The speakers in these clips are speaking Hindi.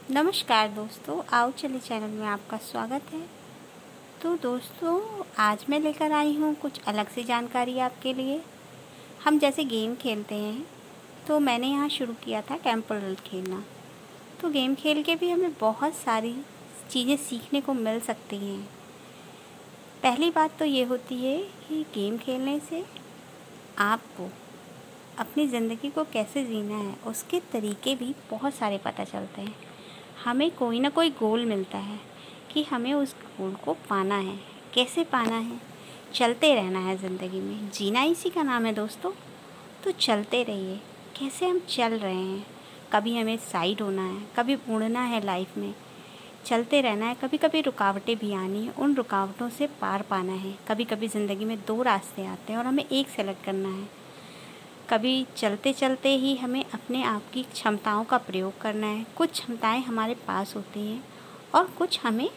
नमस्कार दोस्तों, आओ चलिए चैनल में आपका स्वागत है। तो दोस्तों, आज मैं लेकर आई हूँ कुछ अलग सी जानकारी आपके लिए। हम जैसे गेम खेलते हैं, तो मैंने यहाँ शुरू किया था टेम्पल रन खेलना। तो गेम खेल के भी हमें बहुत सारी चीज़ें सीखने को मिल सकती हैं। पहली बात तो ये होती है कि गेम खेलने से आपको अपनी ज़िंदगी को कैसे जीना है उसके तरीके भी बहुत सारे पता चलते हैं। हमें कोई ना कोई गोल मिलता है कि हमें उस गोल को पाना है। कैसे पाना है? चलते रहना है ज़िंदगी में, जीना इसी का नाम है दोस्तों। तो चलते रहिए। कैसे हम चल रहे हैं? कभी हमें साइड होना है, कभी उड़ना है लाइफ में, चलते रहना है। कभी कभी रुकावटें भी आनी है, उन रुकावटों से पार पाना है। कभी कभी ज़िंदगी में दो रास्ते आते हैं और हमें एक सेलेक्ट करना है। कभी चलते चलते ही हमें अपने आप की क्षमताओं का प्रयोग करना है। कुछ क्षमताएं हमारे पास होती हैं और कुछ हमें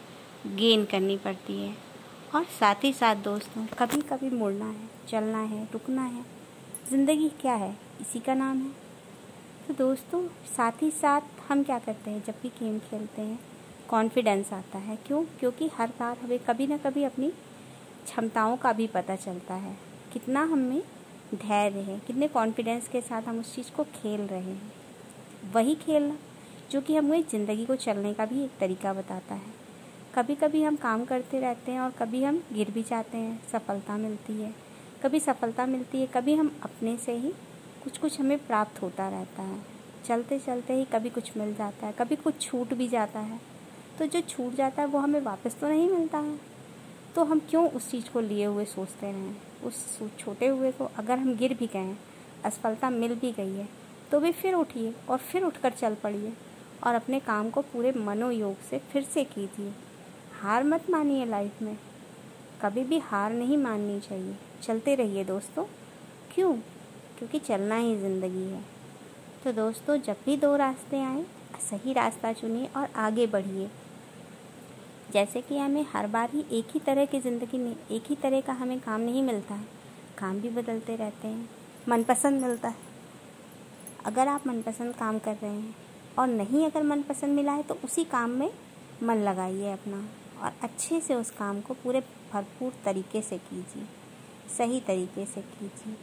गेन करनी पड़ती है। और साथ ही साथ दोस्तों, कभी कभी मुड़ना है, चलना है, रुकना है। ज़िंदगी क्या है? इसी का नाम है। तो दोस्तों, साथ ही साथ हम क्या करते हैं? जब भी गेम खेलते हैं, कॉन्फिडेंस आता है। क्यों? क्योंकि हर बार हमें कभी ना कभी अपनी क्षमताओं का भी पता चलता है। कितना हमें धैर्य है, कितने कॉन्फिडेंस के साथ हम उस चीज़ को खेल रहे हैं। वही खेलना जो कि हमें ज़िंदगी को चलने का भी एक तरीका बताता है। कभी कभी हम काम करते रहते हैं और कभी हम गिर भी जाते हैं। सफलता मिलती है, कभी सफलता मिलती है, कभी हम अपने से ही कुछ हमें प्राप्त होता रहता है। चलते चलते ही कभी कुछ मिल जाता है, कभी कुछ छूट भी जाता है। तो जो छूट जाता है वो हमें वापस तो नहीं मिलता है। तो हम क्यों उस चीज़ को लिए हुए सोचते रहें? उस छोटे हुए को अगर हम गिर भी गए, असफलता मिल भी गई है, तो भी फिर उठिए और फिर उठकर चल पड़िए और अपने काम को पूरे मनोयोग से फिर से कीजिए। हार मत मानिए लाइफ में, कभी भी हार नहीं माननी चाहिए। चलते रहिए दोस्तों। क्यों? क्योंकि चलना ही ज़िंदगी है। तो दोस्तों, जब भी दो रास्ते आएँ, सही रास्ता चुनिए और आगे बढ़िए। जैसे कि हमें हर बार ही एक ही तरह की ज़िंदगी में एक ही तरह का हमें काम नहीं मिलता है। काम भी बदलते रहते हैं। मनपसंद मिलता है। अगर आप मनपसंद काम कर रहे हैं और नहीं अगर मनपसंद मिला है, तो उसी काम में मन लगाइए अपना और अच्छे से उस काम को पूरे भरपूर तरीके से कीजिए, सही तरीके से कीजिए।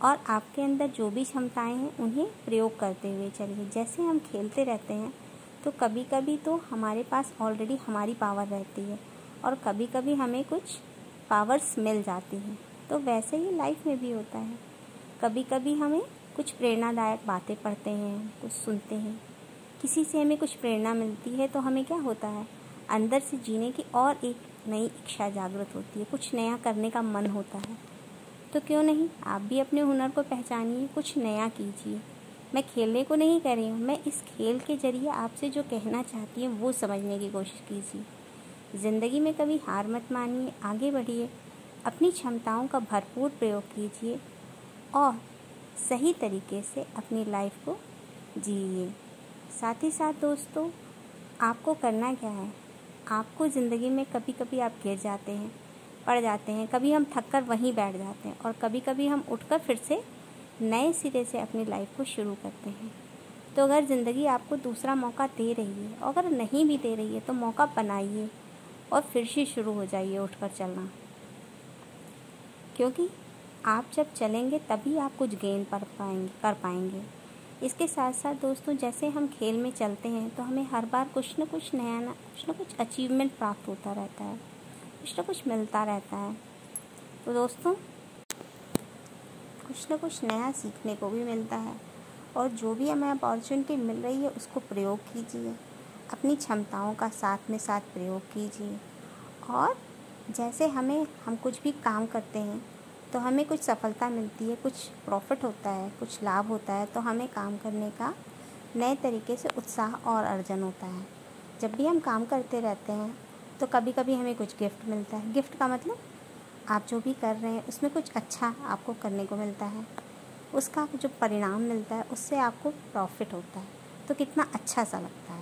और आपके अंदर जो भी क्षमताएं हैं उन्हें प्रयोग करते हुए चलिए। जैसे हम खेलते रहते हैं, तो कभी कभी तो हमारे पास ऑलरेडी हमारी पावर रहती है और कभी कभी हमें कुछ पावर्स मिल जाती हैं। तो वैसे ही लाइफ में भी होता है। कभी कभी हमें कुछ प्रेरणादायक बातें पढ़ते हैं, कुछ सुनते हैं, किसी से हमें कुछ प्रेरणा मिलती है, तो हमें क्या होता है? अंदर से जीने की और एक नई इच्छा जागृत होती है, कुछ नया करने का मन होता है। तो क्यों नहीं आप भी अपने हुनर को पहचानिए, कुछ नया कीजिए। मैं खेलने को नहीं कह रही हूँ, मैं इस खेल के जरिए आपसे जो कहना चाहती हूँ वो समझने की कोशिश कीजिए। ज़िंदगी में कभी हार मत मानिए, आगे बढ़िए, अपनी क्षमताओं का भरपूर प्रयोग कीजिए और सही तरीके से अपनी लाइफ को जिए। साथ ही साथ दोस्तों, आपको करना क्या है? आपको ज़िंदगी में कभी कभी आप गिर जाते हैं, पड़ जाते हैं, कभी हम थक कर वहीं बैठ जाते हैं और कभी कभी हम उठकर फिर से नए सिरे से अपनी लाइफ को शुरू करते हैं। तो अगर ज़िंदगी आपको दूसरा मौका दे रही है, और अगर नहीं भी दे रही है, तो मौका बनाइए और फिर से शुरू हो जाइए उठकर चलना। क्योंकि आप जब चलेंगे तभी आप कुछ गेन कर पाएंगे। इसके साथ साथ दोस्तों, जैसे हम खेल में चलते हैं, तो हमें हर बार कुछ न कुछ नया कुछ न कुछ अचीवमेंट प्राप्त होता रहता है, कुछ न कुछ मिलता रहता है। तो दोस्तों, कुछ न कुछ नया सीखने को भी मिलता है और जो भी हमें अपॉर्चुनिटी मिल रही है उसको प्रयोग कीजिए। अपनी क्षमताओं का साथ में साथ प्रयोग कीजिए। और जैसे हम कुछ भी काम करते हैं तो हमें कुछ सफलता मिलती है, कुछ प्रॉफिट होता है, कुछ लाभ होता है, तो हमें काम करने का नए तरीके से उत्साह और अर्जन होता है। जब भी हम काम करते रहते हैं तो कभी कभी हमें कुछ गिफ्ट मिलता है। गिफ्ट का मतलब आप जो भी कर रहे हैं उसमें कुछ अच्छा आपको करने को मिलता है, उसका जो परिणाम मिलता है उससे आपको प्रॉफिट होता है। तो कितना अच्छा सा लगता है।